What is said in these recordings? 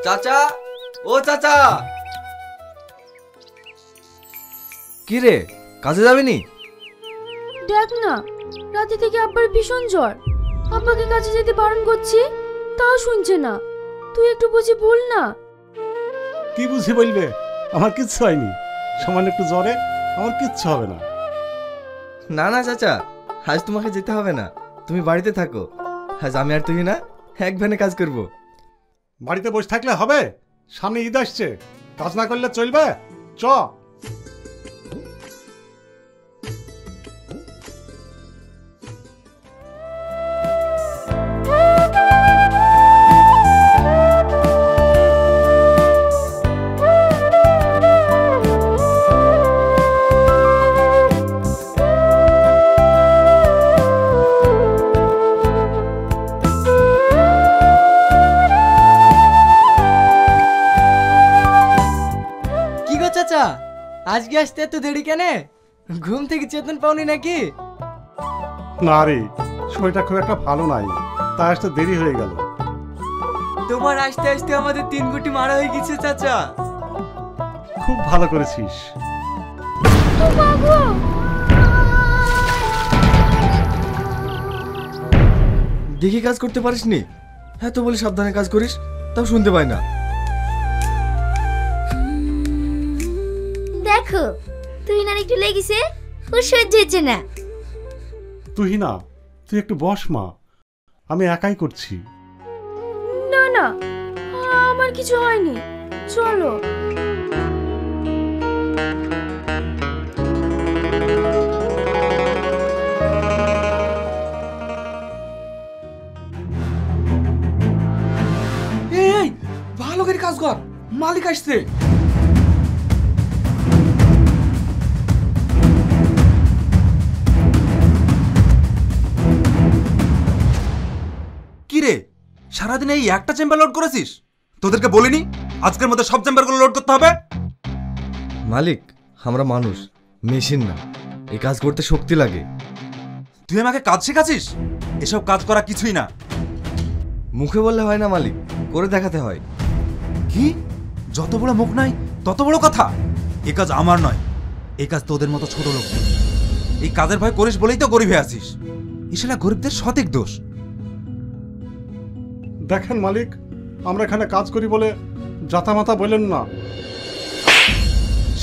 চাচা, ও চাচা। কি রে, কাজে যাবিনি? দেখ না, রাতে থেকে আব্বার ভীষণ জ্বর। আব্বাকে কাজে যেতে বারণ করছি, তাও শুনছে না। তুই একটু বুঝি বল না। কি বুঝি বলবে? আমার কিচ্ছু হয়নি, সামান্য একটু জ্বরে, আমার কিচ্ছু হবে না। না না চাচা, আজ তোমাকে যেতে হবে না, তুমি বাড়িতে থাকো। আজ আমি আর তুমি না এক ভ্যানে কাজ করব। বাড়িতে বসে থাকলে হবে? সামনে ঈদ আসছে, কাজ না করলে চলবে? চ। আজকে আসতে এত দেরি কেন? ঘুম থেকে চেতন পাওনি নাকি? না রে, শরীরটা খুব একটা ভালো নাই, তাই আসতে দেরি হয়ে গেল। তোমার আসতে আসতে আমাদের 3 গুটি মারা হয়ে গেছে চাচা। খুব ভালো করেছিস। দেখি কাজ করতে পারিসনি? হ্যাঁ তো বলি সাবধানে কাজ করিস, তাও শুনতে পাই না। দেখো, তুই না একটু লেগেছে, ও সহ্য হচ্ছে না। তুই না, তুই একটু বস মা, আমি একাই করছি। না না, আমার কিছু হয়নি, চলো। এই ভালো করে কাজ কর, মালিক আসছে। কিরে, সারাদিন এই একটা চেম্বার লোড করেছিস? তোদেরকে বলিনি আজকের মধ্যে সব চেম্বারগুলো লোড করতে হবে? মালিক, আমরা মানুষ, মেশিন না, এই কাজ করতে শক্তি লাগে। তুই আমাকে কাজ শেখাচ্ছিস? এসব কাজ করা কিছুই না। মুখে বললে হয় না মালিক, করে দেখাতে হয়। কি? যত বড় মুখ নাই তত বড় কথা? এ কাজ আমার নয়, এই কাজ তোদের মতো ছোট লোক। এই কাজের ভয় করিস বলেই তো গরিব হয়ে আছিস। এসব গরিবদের সঠিক দোষ। দেখেন মালিক, আমরা এখানে কাজ করি বলে জাতামাতা বলেন না।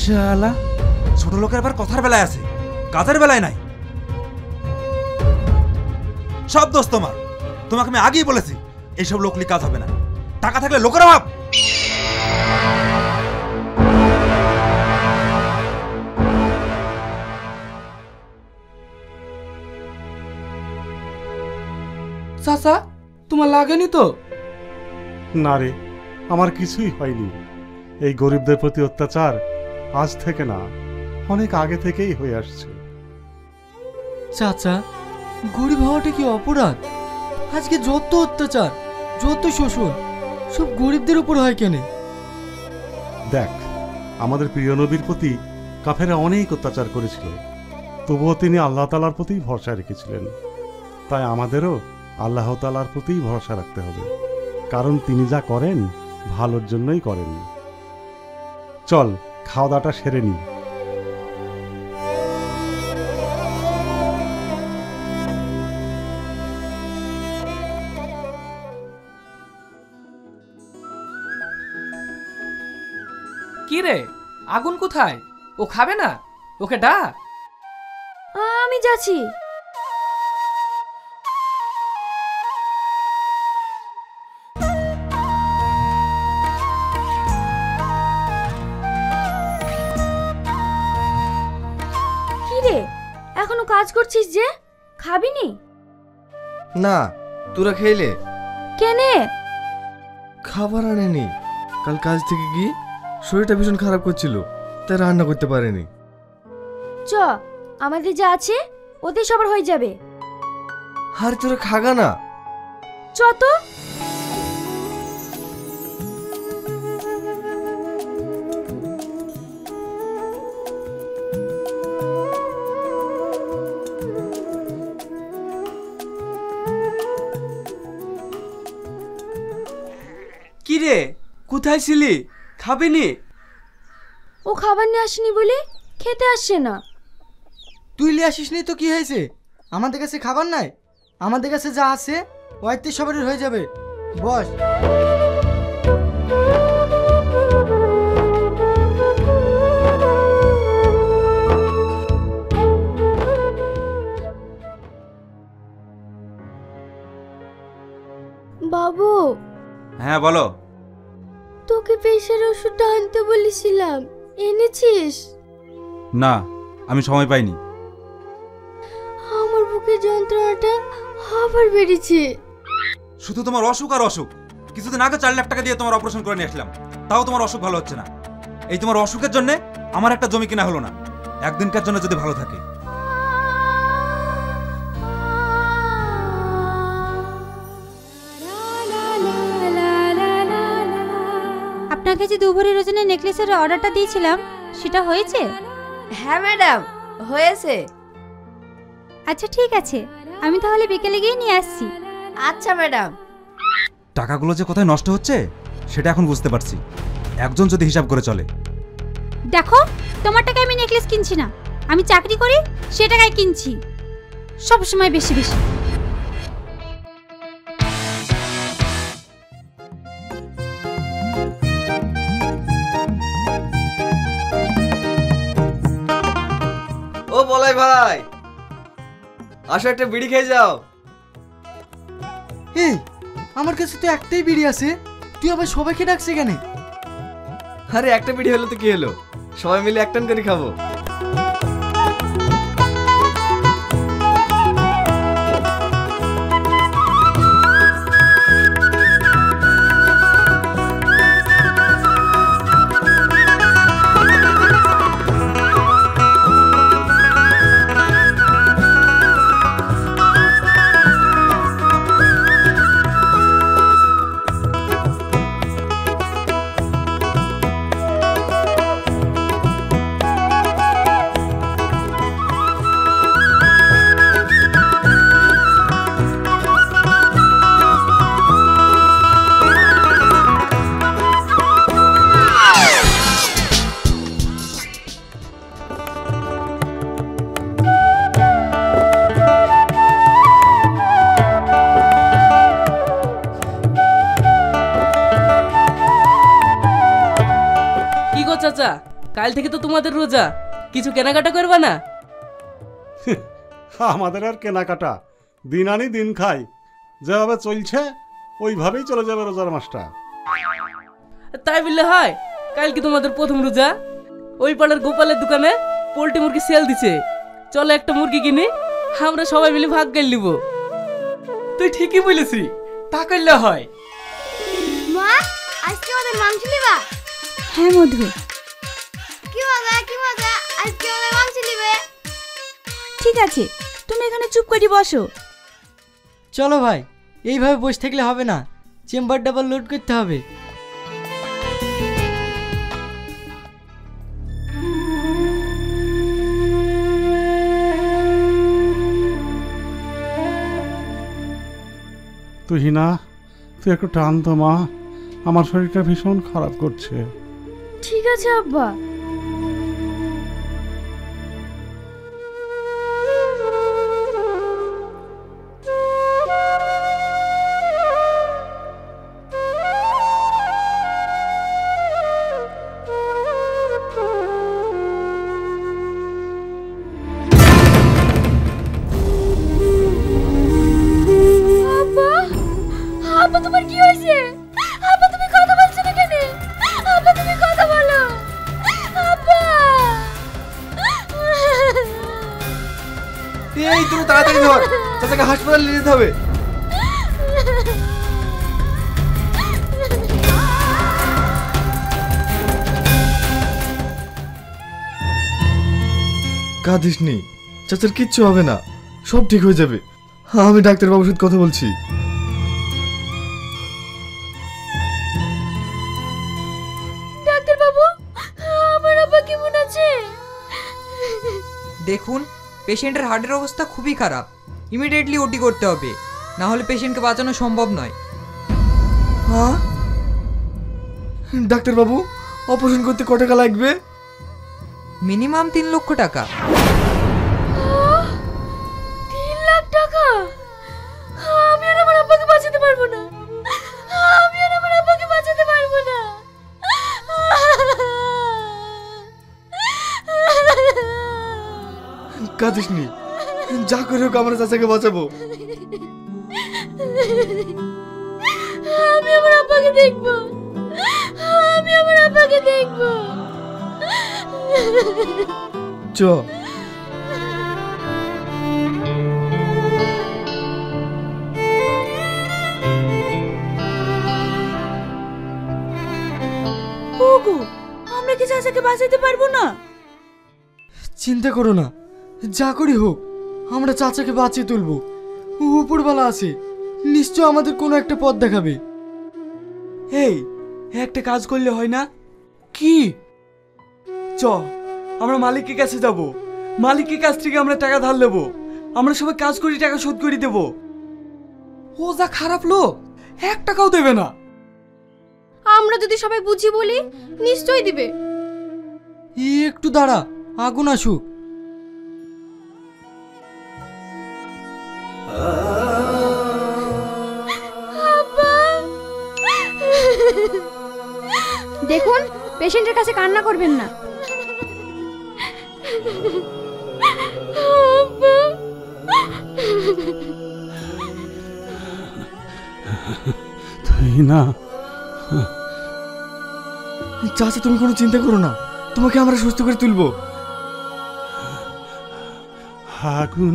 শালা, ছোট লোকের আবার কথার বেলায় আছে, কাজের বেলায় নাই। সব দোষ তোমার। তোমাকে আমি আগেই বলেছি এইসব লোকলি কাজ হবে না। টাকা থাকলে লোকের অভাব। চাচা, তোমার লাগেনি তো? না রে, আমার কিছুই হয়নি। এই গরিবদের প্রতি অত্যাচার আজ থেকে না, অনেক আগে থেকেই হয়ে আসছে। চাচা, গরিব হওয়াটা কি অপরাধ? আজকে যত অত্যাচার, যত শোষণ, সব গরিবদের উপর হয় কেন? দেখ, আমাদের প্রিয় নবীর প্রতি কাফেরা অনেক অত্যাচার করেছিল, তবুও তিনি আল্লাহ তাআলার প্রতি ভরসা রেখেছিলেন। তাই আমাদেরও আল্লাহ তাআলার প্রতিই ভরসা রাখতে হবে, কারণ তিনি যা করেন ভালোর জন্যই করেন। চল, খাওয়া দাওয়াটা সেরে নিই। কি রে, আগুন কোথায়? ও খাবে না? ওকে ডাক। আমি যাচ্ছি। কি রে, এখনো কাজ করছিস যে? খাবিনি? না, তোরা খেলে? কেনে? খাবার আনেনি। কাল কাজ থেকে গিয়ে শরীরটা ভীষণ খারাপ করছিল, তাই রান্না করতে পারেনি। চ, আমাদের যা আছে ওদের সবার হয়ে যাবে। আর তোরা খাগা না? চ তো। কি রে, কোথায় ছিলি? খাবিনি? ও খাবার নিয়ে আসেনি বলে খেতে আসছে না। তুই লিয়ে আসিসনি তো কি হয়েছে? আমাদের কাছে খাবার নাই? আমাদের কাছে যা আছে ওইতে সবারই হয়ে যাবে। বস। বাবু, হ্যাঁ বলো। তোকে প্রেশার ওষুধটা আনতে বলেছিলাম, এনেছিস? না, আমি সময় পাইনি। আমার বুকের যন্ত্রণাটা আবার বেড়েছে। শুধু তোমার অসুখ আর অসুখ। কিছুদিন আগে 4 লাখ টাকা দিয়ে তোমার অপারেশন করে নিয়ে আসলাম, তাও তোমার অসুখ ভালো হচ্ছে না। এই তোমার অসুখের জন্য আমার একটা জমি কিনা হলো না। একদিনকার জন্য যদি ভালো থাকে। আপনাকে যে 2 ভরির ওজনের নেকলেসের অর্ডারটা দিয়েছিলাম সেটা হয়েছে? হ্যাঁ ম্যাডাম, হয়েছে। আচ্ছা ঠিক আছে, আমি তাহলে বিকেলে গিয়ে নিয়ে আসছি। আচ্ছা ম্যাডাম। টাকাগুলো যে কোথায় নষ্ট হচ্ছে সেটা এখন বুঝতে পারছি। একজন যদি হিসাব করে চলে। দেখো, তোমার টাকায় আমি নেকলেস কিনছি না, আমি চাকরি করি সে টাকায় কিনছি। সব সময় বেশি বেশি। ও বলাই ভাই, আসো একটা বিড়ি খেয়ে যাও। এই, আমার কাছে তো একটাই বিড়ি আছে, তুই আবার সবাইকে ডাকছে কেন? আরে একটা বিড়ি হলো তো কি হলো, সবাই মিলে এক টান করে খাবো। চাচা, কাল থেকে তো তোমাদের রোজা, কিছু কেনাকাটা করবা না? আমাদের আর কেনাকাটা, দিন আনি দিন খাই, যেভাবে চলছে ওইভাবেই চলে যাবে রোজার মাসটা। তাই বললে হয়? কাল কি তোমাদের প্রথম রোজা? ওই পাড়ার গোপালের দোকানে পোল্ট্রি মুরগি সেল দিছে, চলো একটা মুরগি কিনে আমরা সবাই মিলে ভাগ করে নিব। তুই ঠিকই বলেছি, তা করলে হয়। মা, আজকে আমাদের মাংস নিবা? হ্যাঁ মধু। কি মজা কি মজা, আজকে আমাদের মাংস নিবে। ঠিক আছে, তুমি এখানে চুপ করে বসো। চলো ভাই, এইভাবে বসে থাকলে হবে না, চেম্বার ডাবল লোড করতে হবে। তুই হিনা, তুই একটু টান তো মা, আমার শরীরটা ভীষণ খারাপ করছে। ঠিক আছে আব্বা। আব্বা, তোমার কি হয়েছে? আব্বা, তুমি কথা বলছো না কেন? আব্বা, তুমি কথা বলো। আব্বা, এই তুমি তাড়াতাড়ি ধর, চাচাকে হাসপাতালে নিয়ে যেতে হবে। কাঁদিস নি, চাচার কিচ্ছু হবে না, সব ঠিক হয়ে যাবে। আমি ডাক্তারবাবুর সাথে কথা বলছি। ডাক্তারবাবু, আমার আব্বা কেমন আছে? দেখুন, পেশেন্টের হার্টের অবস্থা খুবই খারাপ, ইমিডিয়েটলি ওটি করতে হবে, না হলে পেশেন্টকে বাঁচানো সম্ভব নয়। হ্যাঁ, ডাক্তারবাবু, অপারেশন করতে কত টাকা লাগবে? মিনিমাম 3 লক্ষ টাকা। 3 লাখ টাকা? আমি আর আমার আব্বাকে বাঁচাতে পারবো না। আমি আর আমার আব্বাকে বাঁচাতে পারবো না। কাঁদিস নি, যা করে হোক আমরা চাচাকে বাঁচাবো। আমি আমার আব্বাকে দেখবো। আমি আমার আব্বাকে দেখবো। চ। ওগো, আমরা কি চাচাকে বাঁচাতে পারবো না? চিন্তা করো না, যা করি হোক আমরা চাচাকে বাঁচিয়ে তুলবো। উপরওয়ালা আছে, নিশ্চয় আমাদের কোনো একটা পথ দেখাবে। এই একটা কাজ করলে হয় না? কি? চ, আমরা মালিকের কাছে যাব। মালিকের কাছ থেকে আমরা টাকা ধার নেবো। আমরা সবাই কাজ করি, টাকা শোধ করে দেবো। ও যা খারাপ লোক, 1 টাকাও দেবে না। আমরা যদি সবাই বুঝি বলি, নিশ্চয়ই দিবে। একটু দাঁড়া, আগুন আসুক। দেখুন, পেশেন্টের কাছে কান্না করবেন না। তাই না? চাচা, তুমি কোনো চিন্তা করো না, তোমাকে আমরা সুস্থ করে তুলবো। আগুন?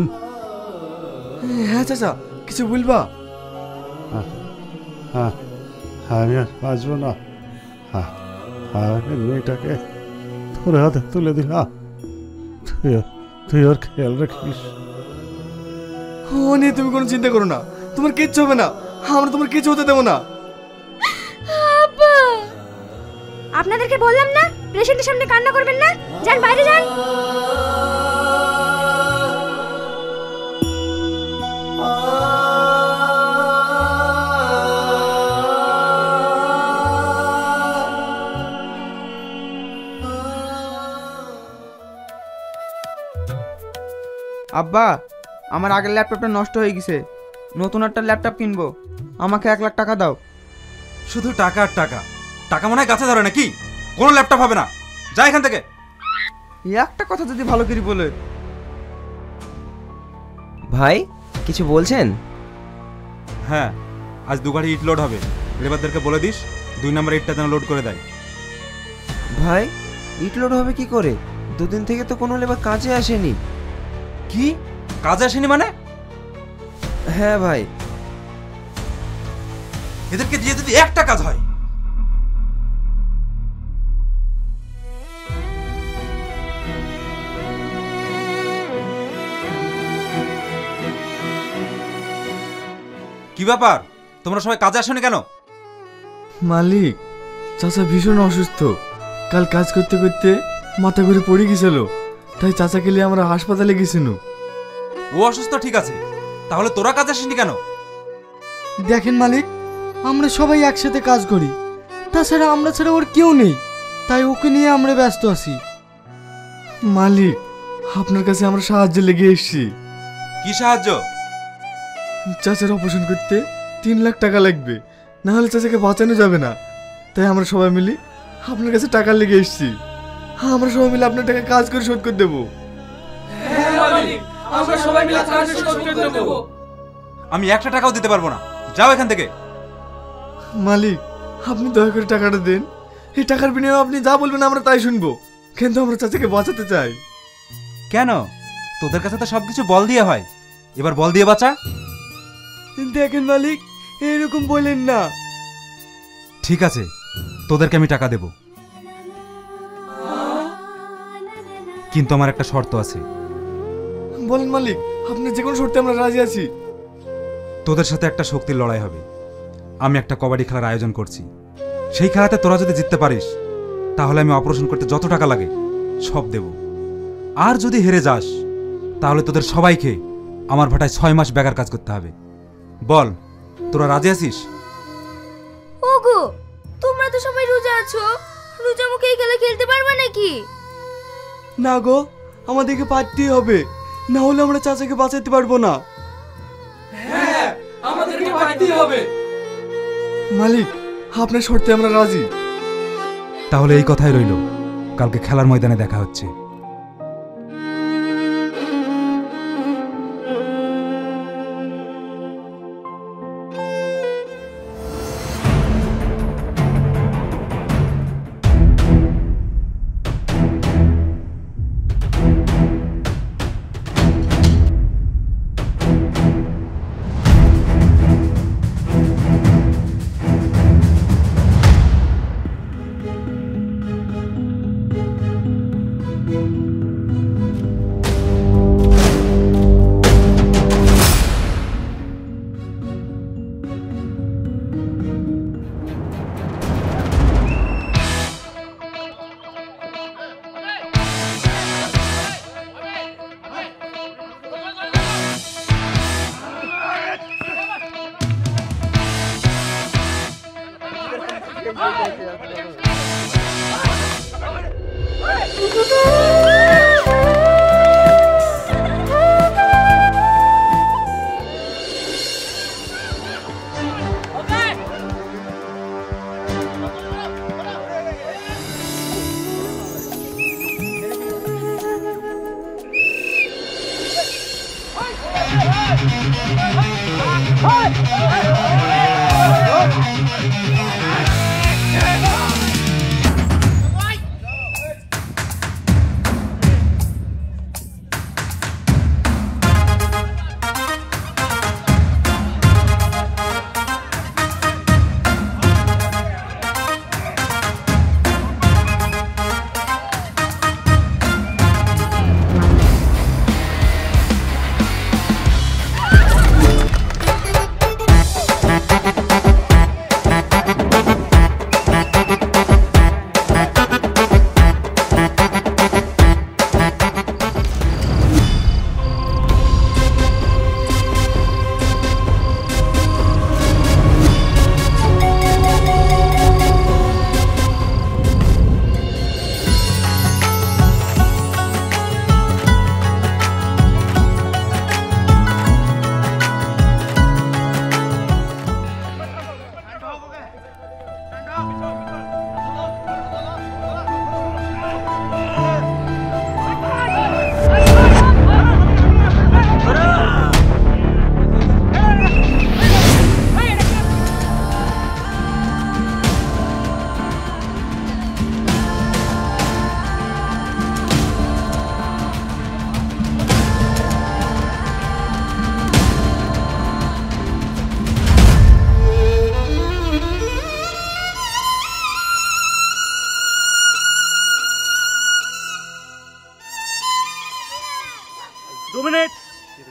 হ্যাঁ চাচা, কিছু বলবা? আমি আর বাঁচবো না। মেয়েটাকে তোর হাতে তুলে দিলাম, তুই ওর খেয়াল রাখিস। ও নিয়ে তুমি কোনো চিন্তা করো না, তোমার কিচ্ছু হবে না। আমরা তোমার কিছু হতে দেবো না। আপনাদেরকে বললাম না পেশেন্টের সামনে কান্না করবেন না। যান, বাইরে যান। আব্বা, আমার আগের ল্যাপটপটা নষ্ট হয়ে গেছে, নতুন একটা ল্যাপটপ কিনবো। আমাকে 1 লাখ টাকা দাও। শুধু টাকা আর টাকা। টাকা মনে হয় গাছে ধরে নাকি? কোনো ল্যাপটপ হবে না, যা এখান থেকে। একটা কথা যদি ভালো করে বলে। ভাই, কিছু বলছেন? হ্যাঁ, আজ 2 গাড়ি ইট লোড হবে। লেবারদেরকে বলে দিস 2 নম্বর ইটটা যেন লোড করে দেয়। ভাই, ইট লোড হবে কি করে? 2 দিন থেকে তো কোনো লেবার কাজে আসেনি। কি কাজে আসেনি মানে? হ্যাঁ ভাই। এদেরকে দিয়ে যদি একটা কাজ হয়। কি ব্যাপার, তোমরা সবাই কাজে আসোনি কেন? মালিক, চাচা ভীষণ অসুস্থ। কাল কাজ করতে করতে মাথা ঘুরে পড়ে গেছিল, তাই চাচাকে নিয়ে আমরা হাসপাতালে গেছিনু। ও অসুস্থ ঠিক আছে, তাহলে তোরা কাজে আসেনি কেন? দেখেন মালিক, আমরা সবাই একসাথে কাজ করি, তাছাড়া আমরা ছাড়া ওর কেউ নেই, তাই ওকে নিয়ে আমরা ব্যস্ত আছি। মালিক, আপনার কাছে আমরা সাহায্য লেগে এসেছি। কি সাহায্য? চাচার অপারেশন করতে 3 লাখ টাকা লাগবে, না হলে চাচাকে বাঁচানো যাবে না। তাই আমরা সবাই মিলে আপনার কাছে টাকা লেগে এসেছি। আমরা সবাই মিলে আপনার টাকা কাজ করে শোধ করে দেবো। আমরা সবাই মিলে কাজ শোধ করে দেব। আমি 1 টাকাও দিতে পারবো না, যাও এখান থেকে। মালিক, আপনি দয়া করে টাকাটা দেন। এই টাকার বিনিময়ে আপনি যা বলবেন আমরা তাই শুনবো, কিন্তু আমরা চাচাকে বাঁচাতে চাই। কেন? তোদের কাছে তো সবকিছু বল দিয়ে হয়, এবার বল দিয়ে বাঁচা। দেখেন মালিক, এরকম বলেন না। ঠিক আছে, তোদেরকে আমি টাকা দেব, কিন্তু আমার একটা শর্ত আছে। বলেন মালিক, আপনার যে কোনো শর্তে আমরা রাজি আছি। তোদের সাথে একটা শক্তির লড়াই হবে। আমি একটা কবাডি খেলার আয়োজন করছি, সেই খেলাতে তোরা যদি জিততে পারিস তাহলে আমি অপারেশন করতে যত টাকা লাগে সব দেব। আর যদি হেরে যাস তাহলে তোদের সবাইকে আমার ভাটায় 6 মাস বেকার কাজ করতে হবে। বল, তোরা রাজি আছিস? ওগো, তোমরা তো সবাই রোজা আছো, রোজা মুখে এই খেলা খেলতে পারবে নাকি? না গো, আমাদেরকে পারতেই হবে, না হলে আমরা চাচাকে বাঁচাতে পারবো না। হ্যাঁ, আমাদেরকে পারতেই হবে। মালিক, আপনার শর্তে আমরা রাজি। তাহলে এই কথাই রইল, কালকে খেলার ময়দানে দেখা হচ্ছে।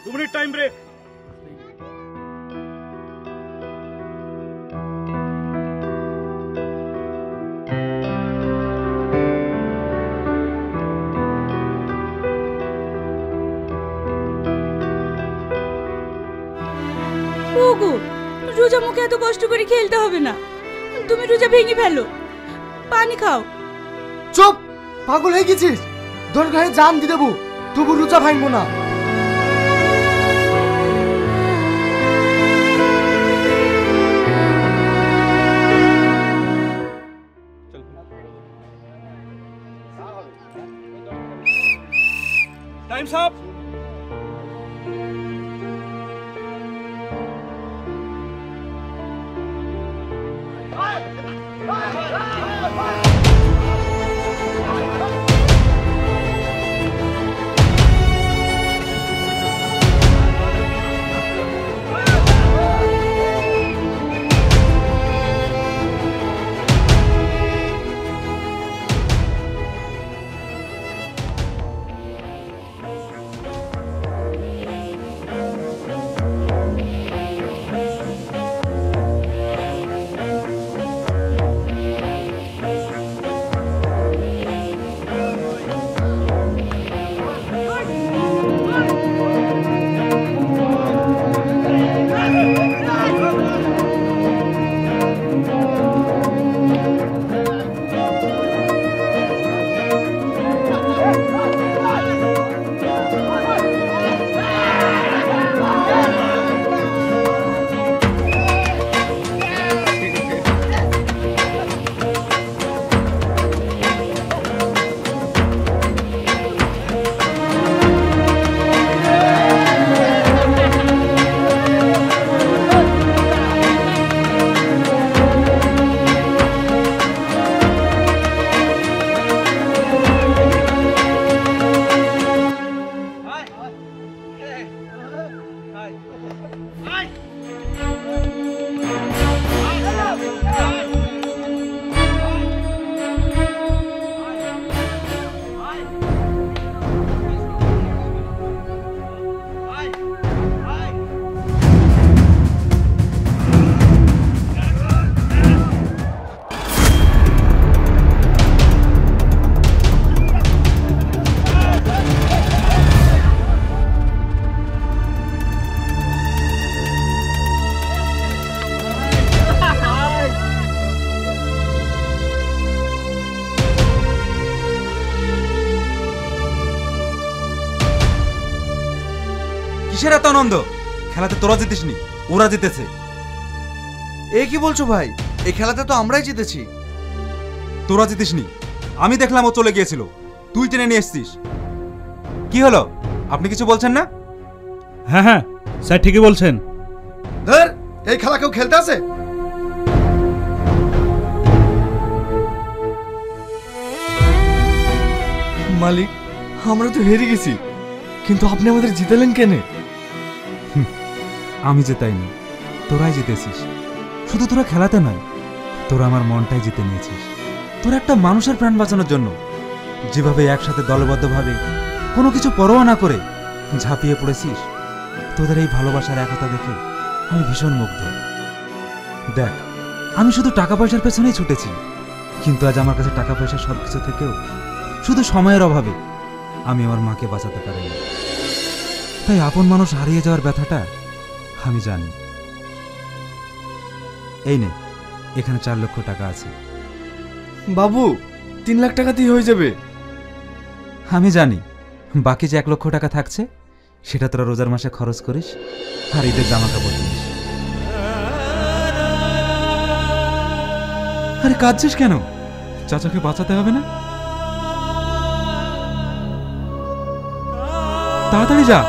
दो मिनट टाइम ब्रेक। ওগো, রোজা মুখে এত কষ্ট করে খেলতে হবে না, তুমি রোজা ভেঙে ফেলো, পানি খাও। চুপ, পাগল হয়ে গেছিস? দরগাহে জান দিয়ে দেবো, তবু রোজা ভাঙবো না। Times up. কিসের এত আনন্দ? খেলাতে তোরা জিতিসনি, ওরা জিতেছে। এ কি বলছো ভাই? এই খেলাতে তো আমরাই জিতেছি। তোরা জিতিসনি, আমি দেখলাম ও চলে গিয়েছিল, তুই টেনে নিয়ে এসছিস। কি হলো, আপনি কিছু বলছেন না? হ্যাঁ হ্যাঁ স্যার ঠিকই বলছেন। ধর, এই খেলা কেউ খেলতে আসে? মালিক, আমরা তো হেরে গেছি, কিন্তু আপনি আমাদের জিতালেন কেন? আমি জেতাইনি, তোরাই জিতেছিস। শুধু তোরা খেলাতে নয়, তোরা আমার মনটাই জিতে নিয়েছিস। তোরা একটা মানুষের প্রাণ বাঁচানোর জন্য যেভাবে একসাথে দলবদ্ধভাবে কোনো কিছু পরোয়া না করে ঝাঁপিয়ে পড়েছিস, তোদের এই ভালোবাসার একতা দেখে আমি ভীষণ মুগ্ধ। দেখ, আমি শুধু টাকা পয়সার পেছনেই ছুটেছি, কিন্তু আজ আমার কাছে টাকা পয়সা সব কিছু থেকেও শুধু সময়ের অভাবে আমি আমার মাকে বাঁচাতে পারিনি। তাই আপন মানুষ হারিয়ে যাওয়ার ব্যথাটা আমি জানি। এই নে, এখানে 4 লক্ষ টাকা আছে। বাবু, 3 লাখ টাকাতেই হয়ে যাবে। আমি জানি বাকি যে 1 লক্ষ টাকা থাকছে সেটা তোরা রোজার মাসে খরচ করিস আর ঈদের জামা কাপড় কিনিস। আরে কাঁদছিস কেন? চাচাকে বাঁচাতে হবে না? তাড়াতাড়ি যা।